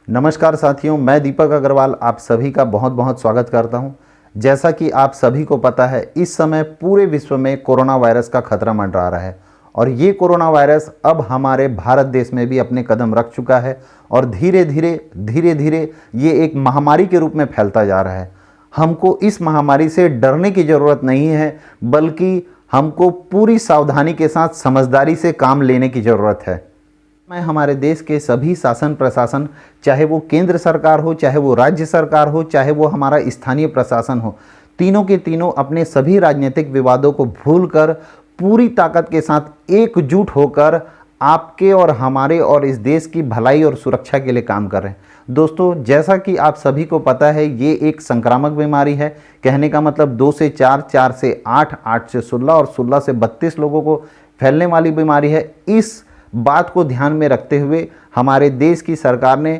नमस्कार साथियों, मैं दीपक अग्रवाल आप सभी का बहुत बहुत स्वागत करता हूं। जैसा कि आप सभी को पता है, इस समय पूरे विश्व में कोरोना वायरस का खतरा मंडरा रहा है और ये कोरोना वायरस अब हमारे भारत देश में भी अपने कदम रख चुका है और धीरे धीरे ये एक महामारी के रूप में फैलता जा रहा है। हमको इस महामारी से डरने की ज़रूरत नहीं है, बल्कि हमको पूरी सावधानी के साथ समझदारी से काम लेने की ज़रूरत है। मैं हमारे देश के सभी शासन प्रशासन, चाहे वो केंद्र सरकार हो, चाहे वो राज्य सरकार हो, चाहे वो हमारा स्थानीय प्रशासन हो, तीनों के तीनों अपने सभी राजनीतिक विवादों को भूलकर पूरी ताकत के साथ एकजुट होकर आपके और हमारे और इस देश की भलाई और सुरक्षा के लिए काम कर रहे हैं। दोस्तों, जैसा कि आप सभी को पता है, ये एक संक्रामक बीमारी है। कहने का मतलब 2 से 4, 4 से 8, 8 से 16 और 16 से 32 लोगों को फैलने वाली बीमारी है। इस बात को ध्यान में रखते हुए हमारे देश की सरकार ने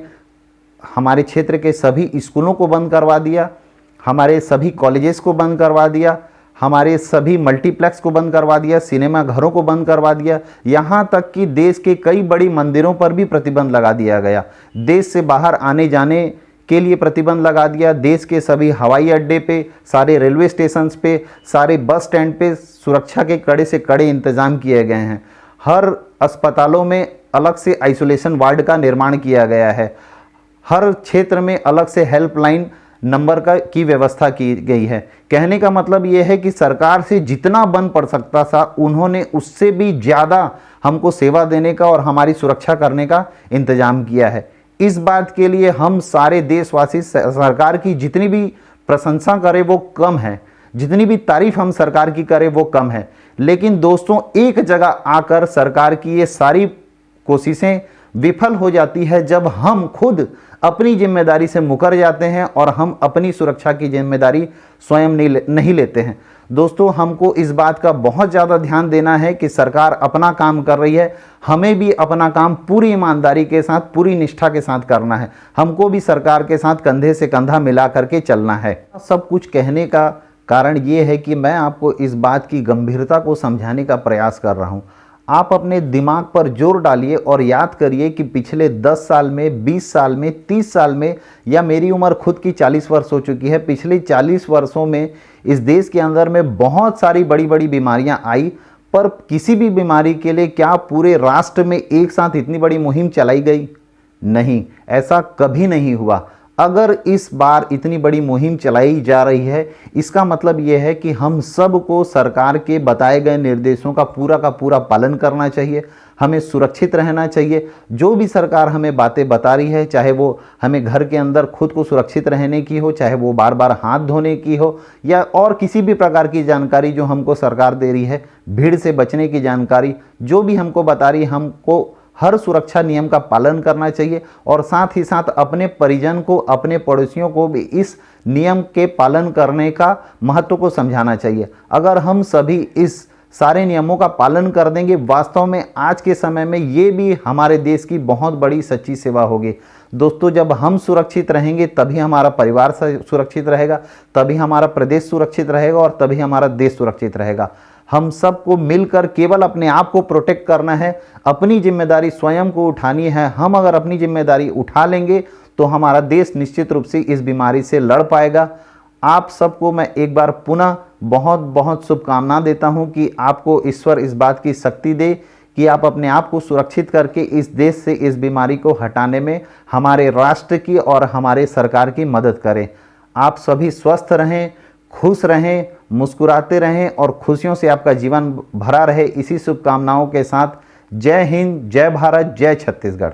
हमारे क्षेत्र के सभी स्कूलों को बंद करवा दिया, हमारे सभी कॉलेजेस को बंद करवा दिया, हमारे सभी मल्टीप्लेक्स को बंद करवा दिया, सिनेमा घरों को बंद करवा दिया, यहाँ तक कि देश के कई बड़ी मंदिरों पर भी प्रतिबंध लगा दिया गया। देश से बाहर आने जाने के लिए प्रतिबंध लगा दिया। देश के सभी हवाई अड्डे पे, सारे रेलवे स्टेशन पे, सारे बस स्टैंड पे सुरक्षा के कड़े से कड़े इंतजाम किए गए हैं। हर अस्पतालों में अलग से आइसोलेशन वार्ड का निर्माण किया गया है। हर क्षेत्र में अलग से हेल्पलाइन नंबर की व्यवस्था की गई है। कहने का मतलब ये है कि सरकार से जितना बन पड़ सकता था, उन्होंने उससे भी ज़्यादा हमको सेवा देने का और हमारी सुरक्षा करने का इंतजाम किया है। इस बात के लिए हम सारे देशवासी सरकार की जितनी भी प्रशंसा करें वो कम है, जितनी भी तारीफ हम सरकार की करें वो कम है। लेकिन दोस्तों, एक जगह आकर सरकार की ये सारी कोशिशें विफल हो जाती है जब हम खुद अपनी जिम्मेदारी से मुकर जाते हैं और हम अपनी सुरक्षा की जिम्मेदारी स्वयं नहीं लेते हैं। दोस्तों, हमको इस बात का बहुत ज़्यादा ध्यान देना है कि सरकार अपना काम कर रही है, हमें भी अपना काम पूरी ईमानदारी के साथ, पूरी निष्ठा के साथ करना है। हमको भी सरकार के साथ कंधे से कंधा मिला करके चलना है। सब कुछ कहने का कारण ये है कि मैं आपको इस बात की गंभीरता को समझाने का प्रयास कर रहा हूँ। आप अपने दिमाग पर जोर डालिए और याद करिए कि पिछले 10 साल में, 20 साल में, 30 साल में, या मेरी उम्र खुद की 40 वर्ष हो चुकी है, पिछले 40 वर्षों में इस देश के अंदर में बहुत सारी बड़ी बड़ी बीमारियां आई, पर किसी भी बीमारी के लिए क्या पूरे राष्ट्र में एक साथ इतनी बड़ी मुहिम चलाई गई? नहीं, ऐसा कभी नहीं हुआ। अगर इस बार इतनी बड़ी मुहिम चलाई जा रही है, इसका मतलब यह है कि हम सबको सरकार के बताए गए निर्देशों का पूरा पालन करना चाहिए। हमें सुरक्षित रहना चाहिए। जो भी सरकार हमें बातें बता रही है, चाहे वो हमें घर के अंदर खुद को सुरक्षित रहने की हो, चाहे वो बार बार हाथ धोने की हो, या और किसी भी प्रकार की जानकारी जो हमको सरकार दे रही है, भीड़ से बचने की जानकारी जो भी हमको बता रही है, हमको हर सुरक्षा नियम का पालन करना चाहिए और साथ ही साथ अपने परिजन को, अपने पड़ोसियों को भी इस नियम के पालन करने का महत्व को समझाना चाहिए। अगर हम सभी इस सारे नियमों का पालन कर देंगे, वास्तव में आज के समय में ये भी हमारे देश की बहुत बड़ी सच्ची सेवा होगी। दोस्तों, जब हम सुरक्षित रहेंगे तभी हमारा परिवार सुरक्षित रहेगा, तभी हमारा प्रदेश सुरक्षित रहेगा और तभी हमारा देश सुरक्षित रहेगा। हम सबको मिलकर केवल अपने आप को प्रोटेक्ट करना है, अपनी जिम्मेदारी स्वयं को उठानी है। हम अगर अपनी जिम्मेदारी उठा लेंगे तो हमारा देश निश्चित रूप से इस बीमारी से लड़ पाएगा। आप सबको मैं एक बार पुनः बहुत बहुत शुभकामना देता हूं कि आपको ईश्वर इस बात की शक्ति दे कि आप अपने आप को सुरक्षित करके इस देश से इस बीमारी को हटाने में हमारे राष्ट्र की और हमारे सरकार की मदद करें। आप सभी स्वस्थ रहें, खुश रहें, मुस्कुराते रहें और खुशियों से आपका जीवन भरा रहे। इसी शुभकामनाओं के साथ जय हिंद, जय भारत, जय छत्तीसगढ़।